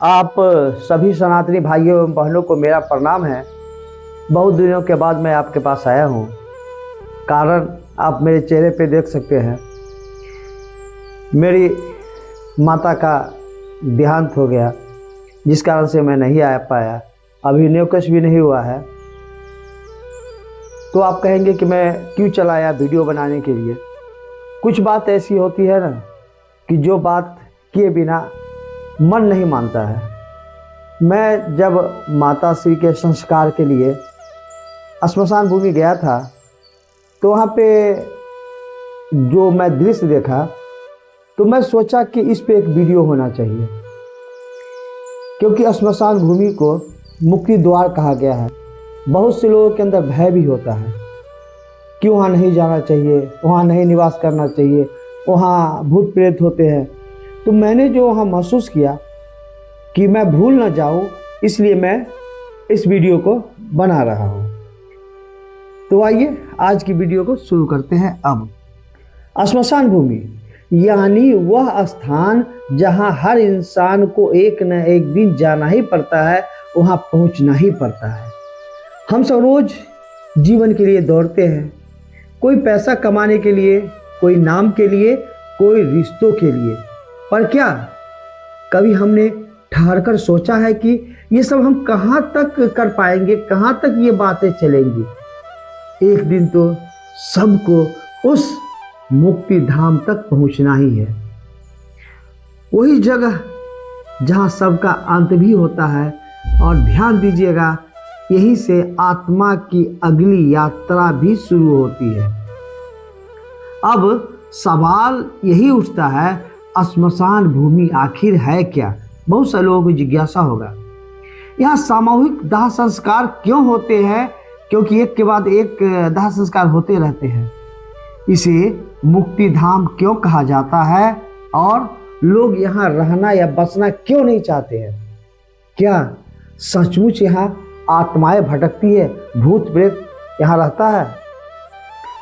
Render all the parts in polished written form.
आप सभी सनातनी भाइयों एवं बहनों को मेरा प्रणाम है। बहुत दिनों के बाद मैं आपके पास आया हूँ। कारण आप मेरे चेहरे पे देख सकते हैं। मेरी माता का देहांत हो गया, जिस कारण से मैं नहीं आ पाया। अभी न्यूकश भी नहीं हुआ है। तो आप कहेंगे कि मैं क्यों चला आया वीडियो बनाने के लिए। कुछ बात ऐसी होती है ना कि जो बात किए बिना मन नहीं मानता है। मैं जब माता श्री के संस्कार के लिए श्मशान भूमि गया था, तो वहाँ पे जो मैं दृश्य देखा तो मैं सोचा कि इस पे एक वीडियो होना चाहिए, क्योंकि श्मशान भूमि को मुक्ति द्वार कहा गया है। बहुत से लोगों के अंदर भय भी होता है कि वहाँ नहीं जाना चाहिए, वहाँ नहीं निवास करना चाहिए, वहाँ भूत प्रेत होते हैं। तो मैंने जो वहाँ महसूस किया कि मैं भूल ना जाऊँ, इसलिए मैं इस वीडियो को बना रहा हूँ। तो आइए आज की वीडियो को शुरू करते हैं। अब श्मशान भूमि यानी वह स्थान जहाँ हर इंसान को एक न एक दिन जाना ही पड़ता है, वहाँ पहुँचना ही पड़ता है। हम सब रोज जीवन के लिए दौड़ते हैं, कोई पैसा कमाने के लिए, कोई नाम के लिए, कोई रिश्तों के लिए। पर क्या कभी हमने ठहर कर सोचा है कि ये सब हम कहाँ तक कर पाएंगे, कहाँ तक ये बातें चलेंगी। एक दिन तो सबको उस मुक्ति धाम तक पहुँचना ही है, वही जगह जहाँ सबका अंत भी होता है। और ध्यान दीजिएगा, यहीं से आत्मा की अगली यात्रा भी शुरू होती है। अब सवाल यही उठता है, श्मशान भूमि आखिर है क्या? बहुत से लोगों को जिज्ञासा होगा। यहाँ सामूहिक दाह संस्कार क्यों होते हैं? क्योंकि एक के बाद एक दाह संस्कार होते रहते हैं। इसे मुक्ति धाम क्यों कहा जाता है? और लोग यहाँ रहना या बसना क्यों नहीं चाहते हैं? क्या सचमुच यहाँ आत्माएं भटकती है, भूत प्रेत यहाँ रहता है?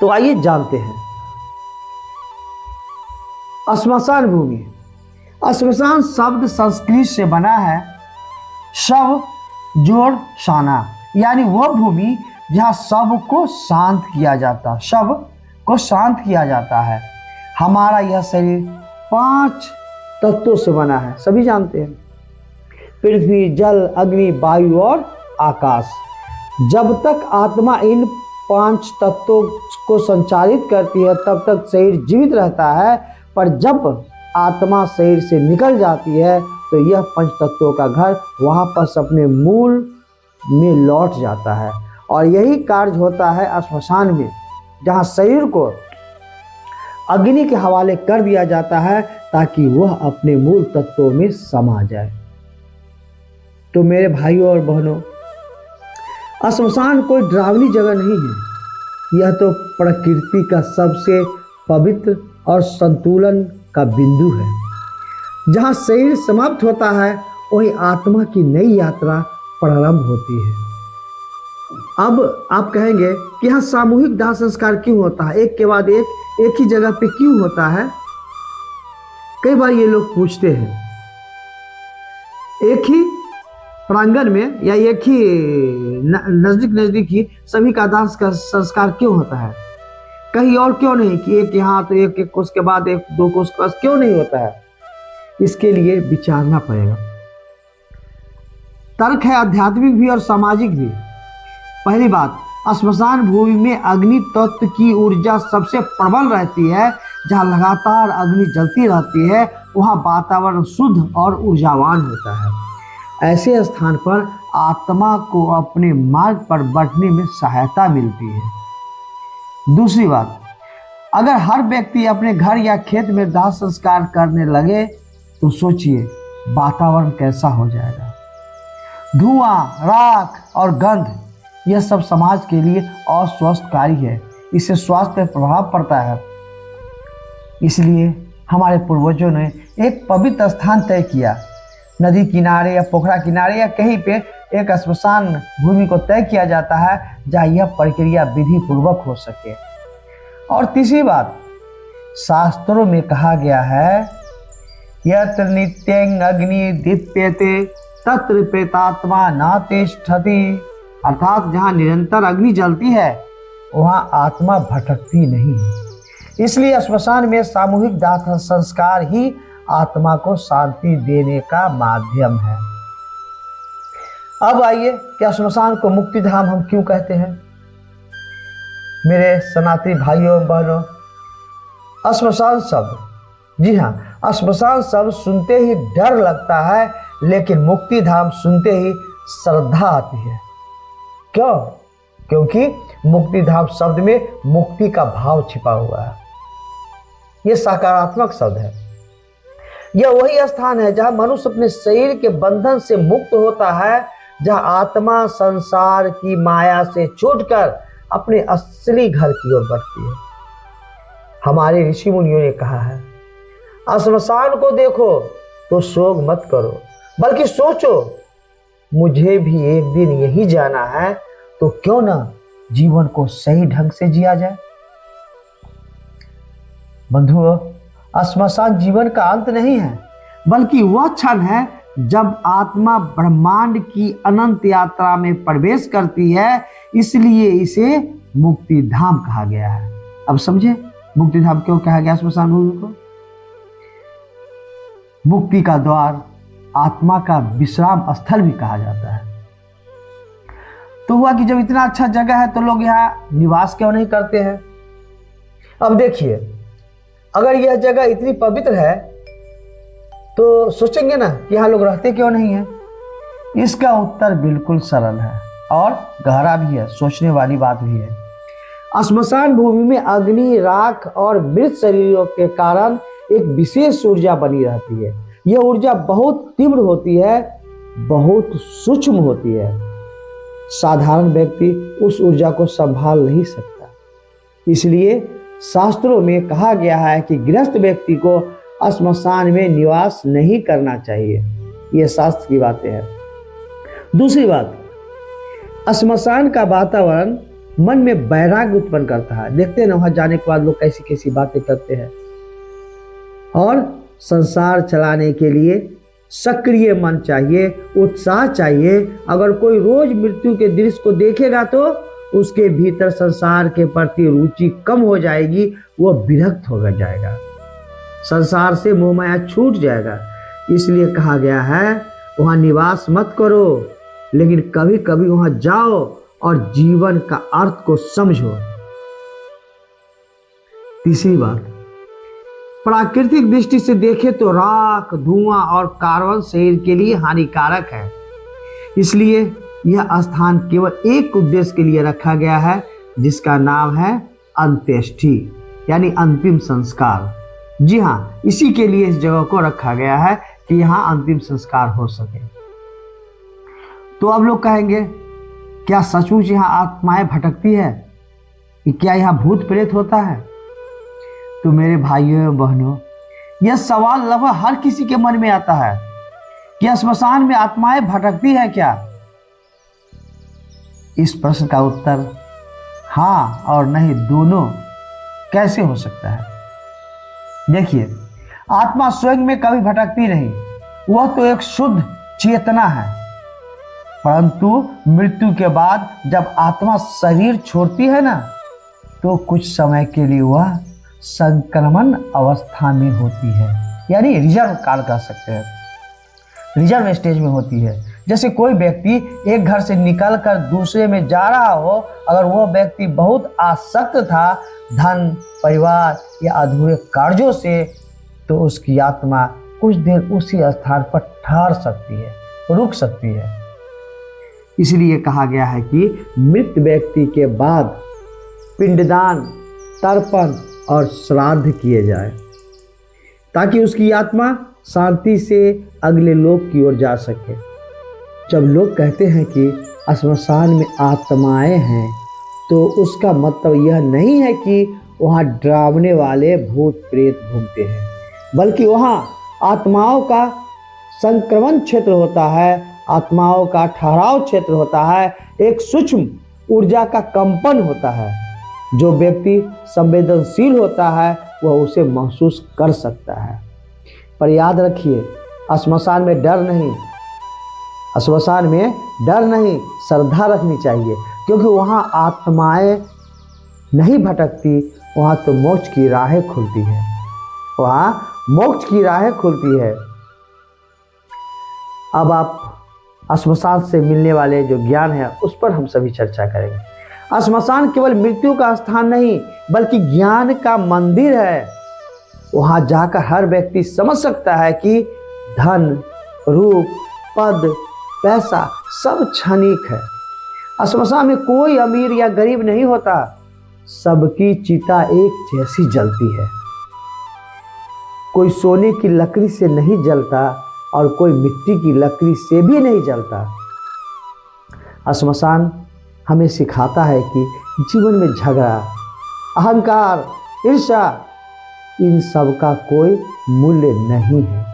तो आइए जानते हैं। श्मशान भूमि, श्मशान शब्द संस्कृत से बना है शव जोड़ शाना, यानी वह भूमि जहाँ शव को शांत किया जाता, शव को शांत किया जाता है। हमारा यह शरीर 5 तत्वों से बना है, सभी जानते हैं। पृथ्वी, जल, अग्नि, वायु और आकाश। जब तक आत्मा इन 5 तत्वों को संचालित करती है तब तक शरीर जीवित रहता है। पर जब आत्मा शरीर से निकल जाती है तो यह 5 तत्वों का घर वापस अपने मूल में लौट जाता है। और यही कार्य होता है श्मशान में, जहाँ शरीर को अग्नि के हवाले कर दिया जाता है ताकि वह अपने मूल तत्वों में समा जाए। तो मेरे भाइयों और बहनों, श्मशान कोई डरावनी जगह नहीं है। यह तो प्रकृति का सबसे पवित्र और संतुलन का बिंदु है। जहाँ शरीर समाप्त होता है वही आत्मा की नई यात्रा प्रारंभ होती है। अब आप कहेंगे कि यहाँ सामूहिक दाह संस्कार क्यों होता है, एक के बाद एक ही जगह पे क्यों होता है? कई बार ये लोग पूछते हैं। एक ही प्रांगण में या एक ही नजदीक ही सभी का दाह संस्कार क्यों होता है? कहीं और क्यों नहीं कि एक यहाँ तो एक कोस के बाद एक, 2 कोस के बाद क्यों नहीं होता है? इसके लिए विचारना पड़ेगा। तर्क है आध्यात्मिक भी और सामाजिक भी। पहली बात, श्मशान भूमि में अग्नि तत्व की ऊर्जा सबसे प्रबल रहती है। जहाँ लगातार अग्नि जलती रहती है वहाँ वातावरण शुद्ध और ऊर्जावान होता है। ऐसे स्थान पर आत्मा को अपने मार्ग पर बढ़ने में सहायता मिलती है। दूसरी बात, अगर हर व्यक्ति अपने घर या खेत में दाह संस्कार करने लगे तो सोचिए वातावरण कैसा हो जाएगा। धुआं, राख और गंध, यह सब समाज के लिए अस्वस्थकारी है। इससे स्वास्थ्य पर प्रभाव पड़ता है। इसलिए हमारे पूर्वजों ने एक पवित्र स्थान तय किया। नदी किनारे या पोखरा किनारे या कहीं पे एक श्मशान भूमि को तय किया जाता है जहाँ यह प्रक्रिया विधि पूर्वक हो सके। और तीसरी बात, शास्त्रों में कहा गया है यत्र नित्यं अग्नि दीप्यते तत्र प्रेतात्मा न तिष्ठति। अर्थात जहाँ निरंतर अग्नि जलती है वहाँ आत्मा भटकती नहीं है। इसलिए श्मशान में सामूहिक दाह संस्कार ही आत्मा को शांति देने का माध्यम है। अब आइए, क्या श्मशान को मुक्ति धाम हम क्यों कहते हैं? मेरे सनातनी भाइयों एवं बहनों, श्मशान शब्द, जी हाँ, श्मशान शब्द सुनते ही डर लगता है, लेकिन मुक्ति धाम सुनते ही श्रद्धा आती है। क्यों? क्योंकि मुक्ति धाम शब्द में मुक्ति का भाव छिपा हुआ है। यह सकारात्मक शब्द है। यह वही स्थान है जहां मनुष्य अपने शरीर के बंधन से मुक्त होता है, जहां आत्मा संसार की माया से छूटकर अपने असली घर की ओर बढ़ती है। हमारे ऋषि मुनियों ने कहा है, श्मशान को देखो तो शोक मत करो, बल्कि सोचो मुझे भी एक दिन यही जाना है, तो क्यों ना जीवन को सही ढंग से जिया जाए। बंधुओं, श्मशान जीवन का अंत नहीं है, बल्कि वह क्षण है जब आत्मा ब्रह्मांड की अनंत यात्रा में प्रवेश करती है। इसलिए इसे मुक्ति धाम कहा गया है। अब समझे मुक्ति धाम क्यों कहा गया श्मशान भूमि को? मुक्ति का द्वार, आत्मा का विश्राम स्थल भी कहा जाता है। तो हुआ कि जब इतना अच्छा जगह है तो लोग यहाँ निवास क्यों नहीं करते हैं? अब देखिए, अगर यह जगह इतनी पवित्र है तो सोचेंगे ना कि यहाँ लोग रहते क्यों नहीं है? इसका उत्तर बिल्कुल सरल है और गहरा भी है, सोचने वाली बात भी है। श्मशान भूमि में अग्नि, राख और मृत शरीरों के कारण एक विशेष ऊर्जा बनी रहती है। यह ऊर्जा बहुत तीव्र होती है, बहुत सूक्ष्म होती है। साधारण व्यक्ति उस ऊर्जा को संभाल नहीं सकता। इसलिए शास्त्रों में कहा गया है कि गृहस्थ व्यक्ति को श्मशान में निवास नहीं करना चाहिए। यह शास्त्र की बातें हैं। दूसरी बात, श्मशान का वातावरण मन में वैराग्य उत्पन्न करता है। देखते हैं ना, वहां जाने के बाद लोग कैसी कैसी बातें करते हैं। और संसार चलाने के लिए सक्रिय मन चाहिए, उत्साह चाहिए। अगर कोई रोज मृत्यु के दृश्य को देखेगा तो उसके भीतर संसार के प्रति रुचि कम हो जाएगी, वह विरक्त हो जाएगा, संसार से मोह माया छूट जाएगा। इसलिए कहा गया है वहां निवास मत करो, लेकिन कभी कभी वहां जाओ और जीवन का अर्थ को समझो। तीसरी बात, प्राकृतिक दृष्टि से देखें तो राख, धुआं और कार्बन शरीर के लिए हानिकारक है। इसलिए यह स्थान केवल एक उद्देश्य के लिए रखा गया है, जिसका नाम है अंत्येष्टि, यानी अंतिम संस्कार। जी हाँ, इसी के लिए इस जगह को रखा गया है कि यहाँ अंतिम संस्कार हो सके। तो अब लोग कहेंगे, क्या सचमुच यहाँ आत्माएं भटकती है? क्या यहाँ भूत प्रेत होता है? तो मेरे भाइयों एवं बहनों, यह सवाल लगभग हर किसी के मन में आता है कि श्मशान में आत्माएं भटकती है क्या? इस प्रश्न का उत्तर हाँ और नहीं दोनों कैसे हो सकता है। देखिए, आत्मा स्वयं में कभी भटकती नहीं, वह तो एक शुद्ध चेतना है। परंतु मृत्यु के बाद जब आत्मा शरीर छोड़ती है ना, तो कुछ समय के लिए वह संक्रमण अवस्था में होती है, यानी रिजर्व काल कह सकते हैं, रिजर्व स्टेज में होती है। जैसे कोई व्यक्ति एक घर से निकलकर दूसरे में जा रहा हो, अगर वह व्यक्ति बहुत आसक्त था धन, परिवार या अधूरे कार्यों से, तो उसकी आत्मा कुछ देर उसी स्थान पर ठहर सकती है, रुक सकती है। इसलिए कहा गया है कि मृत व्यक्ति के बाद पिंडदान, तर्पण और श्राद्ध किए जाए, ताकि उसकी आत्मा शांति से अगले लोक की ओर जा सके। जब लोग कहते हैं कि श्मशान में आत्माएं हैं, तो उसका मतलब यह नहीं है कि वहाँ डरावने वाले भूत प्रेत घूमते हैं, बल्कि वहाँ आत्माओं का संक्रमण क्षेत्र होता है, आत्माओं का ठहराव क्षेत्र होता है, एक सूक्ष्म ऊर्जा का कंपन होता है। जो व्यक्ति संवेदनशील होता है वह उसे महसूस कर सकता है। पर याद रखिए, श्मशान में डर नहीं, श्मशान में डर नहीं, श्रद्धा रखनी चाहिए, क्योंकि वहाँ आत्माएं नहीं भटकती, वहाँ तो मोक्ष की राहें खुलती है, वहाँ मोक्ष की राहें खुलती है। अब आप श्मशान से मिलने वाले जो ज्ञान है उस पर हम सभी चर्चा करेंगे। श्मशान केवल मृत्यु का स्थान नहीं बल्कि ज्ञान का मंदिर है। वहाँ जाकर हर व्यक्ति समझ सकता है कि धन, रूप, पद, पैसा सब क्षणिक है। श्मशान में कोई अमीर या गरीब नहीं होता, सबकी चिता एक जैसी जलती है। कोई सोने की लकड़ी से नहीं जलता और कोई मिट्टी की लकड़ी से भी नहीं जलता। श्मशान हमें सिखाता है कि जीवन में झगड़ा, अहंकार, ईर्ष्या, इन सब का कोई मूल्य नहीं है।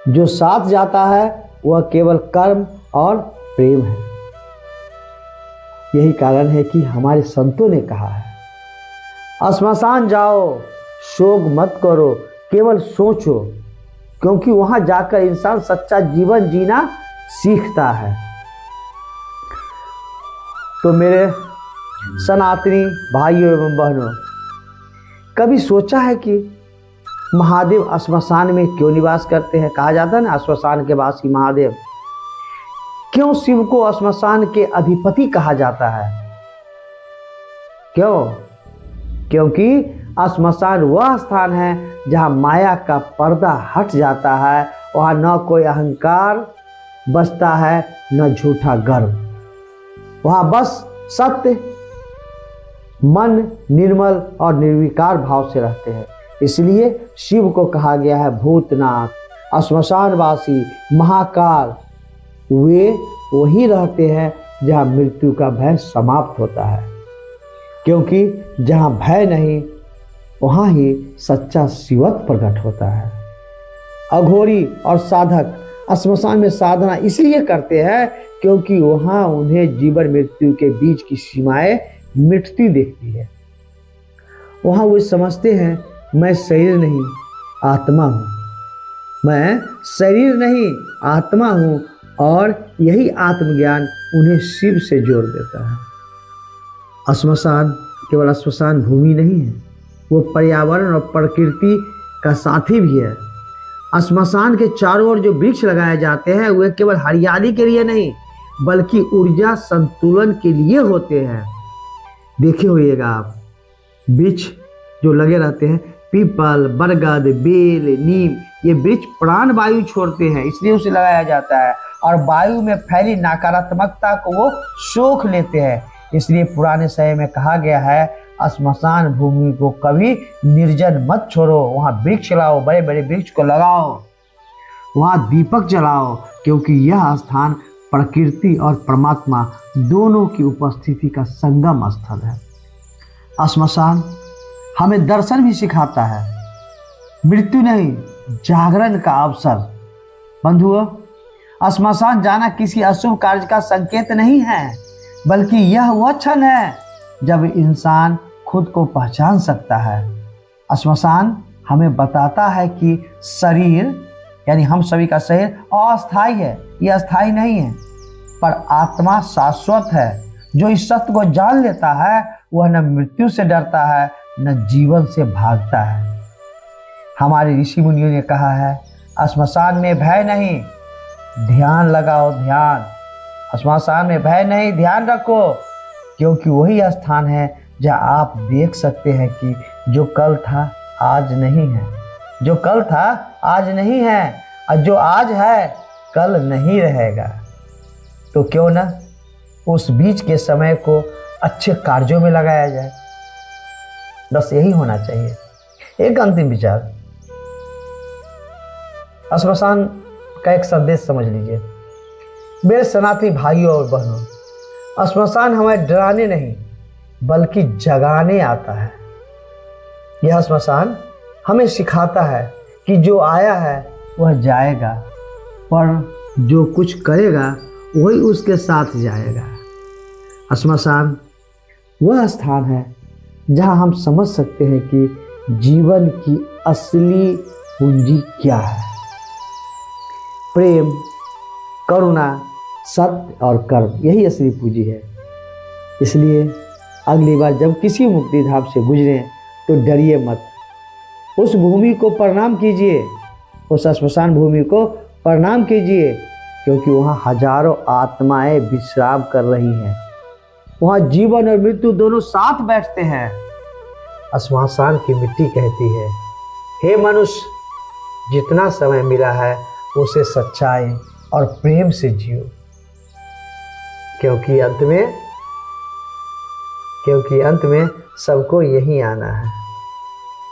जो साथ जाता है वह केवल कर्म और प्रेम है। यही कारण है कि हमारे संतों ने कहा है, श्मशान जाओ, शोक मत करो, केवल सोचो, क्योंकि वहां जाकर इंसान सच्चा जीवन जीना सीखता है। तो मेरे सनातनी भाइयों एवं बहनों, कभी सोचा है कि महादेव श्मशान में क्यों निवास करते हैं? कहा जाता है ना, श्मशान के वासी महादेव। क्यों शिव को श्मशान के अधिपति कहा जाता है? क्यों? क्योंकि श्मशान वह स्थान है जहाँ माया का पर्दा हट जाता है। वहाँ न कोई अहंकार बचता है, न झूठा गर्व। वहाँ बस सत्य, मन निर्मल और निर्विकार भाव से रहते हैं। इसलिए शिव को कहा गया है भूतनाथ, श्मशानवासी, महाकाल। वे वही रहते हैं जहाँ मृत्यु का भय समाप्त होता है, क्योंकि जहाँ भय नहीं वहाँ ही सच्चा शिवत्व प्रकट होता है। अघोरी और साधक श्मशान में साधना इसलिए करते हैं क्योंकि वहाँ उन्हें जीवन मृत्यु के बीच की सीमाएं मिटती दिखती है। वहाँ वे समझते हैं, मैं शरीर नहीं आत्मा हूँ, मैं शरीर नहीं आत्मा हूँ, और यही आत्मज्ञान उन्हें शिव से जोड़ देता है। श्मशान केवल श्मशान भूमि नहीं है, वो पर्यावरण और प्रकृति का साथी भी है। श्मशान के चारों ओर जो वृक्ष लगाए जाते हैं वे केवल हरियाली के लिए नहीं बल्कि ऊर्जा संतुलन के लिए होते हैं। देखे होइएगा आप, वृक्ष जो लगे रहते हैं, पीपल, बरगद, बेल, नीम, ये वृक्ष प्राण वायु छोड़ते हैं, इसलिए उसे लगाया जाता है, और वायु में फैली नकारात्मकता को वो सोख लेते हैं। इसलिए पुराने समय में कहा गया है, श्मशान भूमि को कभी निर्जन मत छोड़ो, वहाँ वृक्ष लाओ, बड़े बड़े वृक्ष को लगाओ, वहाँ दीपक जलाओ, क्योंकि यह स्थान प्रकृति और परमात्मा दोनों की उपस्थिति का संगम स्थल है। श्मशान हमें दर्शन भी सिखाता है, मृत्यु नहीं जागरण का अवसर। बंधुओं, श्मशान जाना किसी अशुभ कार्य का संकेत नहीं है, बल्कि यह वह क्षण है जब इंसान खुद को पहचान सकता है। श्मशान हमें बताता है कि शरीर यानी हम सभी का शरीर अस्थायी है, यह अस्थायी नहीं है, पर आत्मा शाश्वत है। जो इस सत्य को जान लेता है वह न मृत्यु से डरता है न जीवन से भागता है। हमारे ऋषि मुनियों ने कहा है, श्मशान में भय नहीं, ध्यान लगाओ, ध्यान। श्मशान में भय नहीं, ध्यान रखो, क्योंकि वही स्थान है जहाँ आप देख सकते हैं कि जो कल था आज नहीं है, जो कल था आज नहीं है, और जो आज है कल नहीं रहेगा। तो क्यों ना उस बीच के समय को अच्छे कार्यों में लगाया जाए। बस यही होना चाहिए। एक अंतिम विचार, श्मशान का एक संदेश समझ लीजिए। मेरे सनातनी भाइयों और बहनों, श्मशान हमें डराने नहीं बल्कि जगाने आता है। यह श्मशान हमें सिखाता है कि जो आया है वह जाएगा, पर जो कुछ करेगा वही उसके साथ जाएगा। श्मशान वह स्थान है जहां हम समझ सकते हैं कि जीवन की असली पूंजी क्या है? प्रेम, करुणा, सत्य और कर्म, यही असली पूंजी है। इसलिए अगली बार जब किसी मुक्ति धाम से गुजरें तो डरिए मत। उस भूमि को प्रणाम कीजिए, उस श्मशान भूमि को प्रणाम कीजिए, क्योंकि वहाँ हजारों आत्माएं विश्राम कर रही हैं। वहाँ जीवन और मृत्यु दोनों साथ बैठते हैं। श्मशान की मिट्टी कहती है, हे मनुष्य, जितना समय मिला है उसे सच्चाई और प्रेम से जियो, क्योंकि अंत में सबको यही आना है।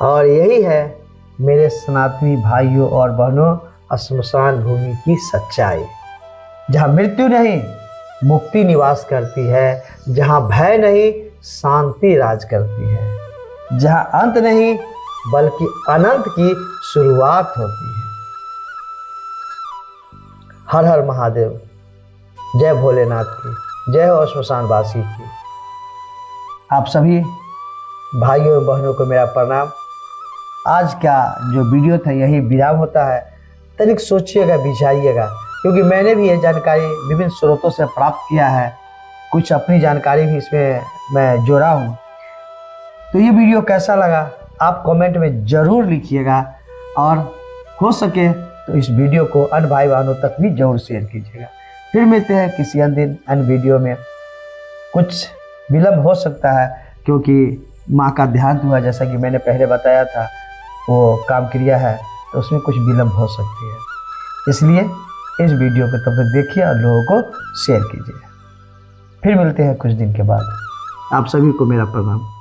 और यही है मेरे सनातनी भाइयों और बहनों श्मशान भूमि की सच्चाई, जहाँ मृत्यु नहीं मुक्ति निवास करती है, जहाँ भय नहीं शांति राज करती है, जहाँ अंत नहीं बल्कि अनंत की शुरुआत होती है। हर हर महादेव, जय भोलेनाथ की, जय हो श्मशानवासी की। आप सभी भाइयों और बहनों को मेरा प्रणाम। आज का जो वीडियो था यही विराम होता है। तनिक सोचिएगा, विचारिएगा, क्योंकि मैंने भी ये जानकारी विभिन्न स्रोतों से प्राप्त किया है, कुछ अपनी जानकारी भी इसमें मैं जोड़ा हूँ। तो ये वीडियो कैसा लगा आप कमेंट में ज़रूर लिखिएगा, और हो सके तो इस वीडियो को अन्य भाई बहनों तक भी जरूर शेयर कीजिएगा। फिर मिलते हैं किसी अन्य दिन अन्य वीडियो में। कुछ विलम्ब हो सकता है क्योंकि माँ का देहांत हुआ, जैसा कि मैंने पहले बताया था, वो काम क्रिया है, तो उसमें कुछ विलम्ब हो सकती है। इसलिए इस वीडियो को तब तक देखिए और लोगों को शेयर कीजिए। फिर मिलते हैं कुछ दिन के बाद। आप सभी को मेरा प्रणाम।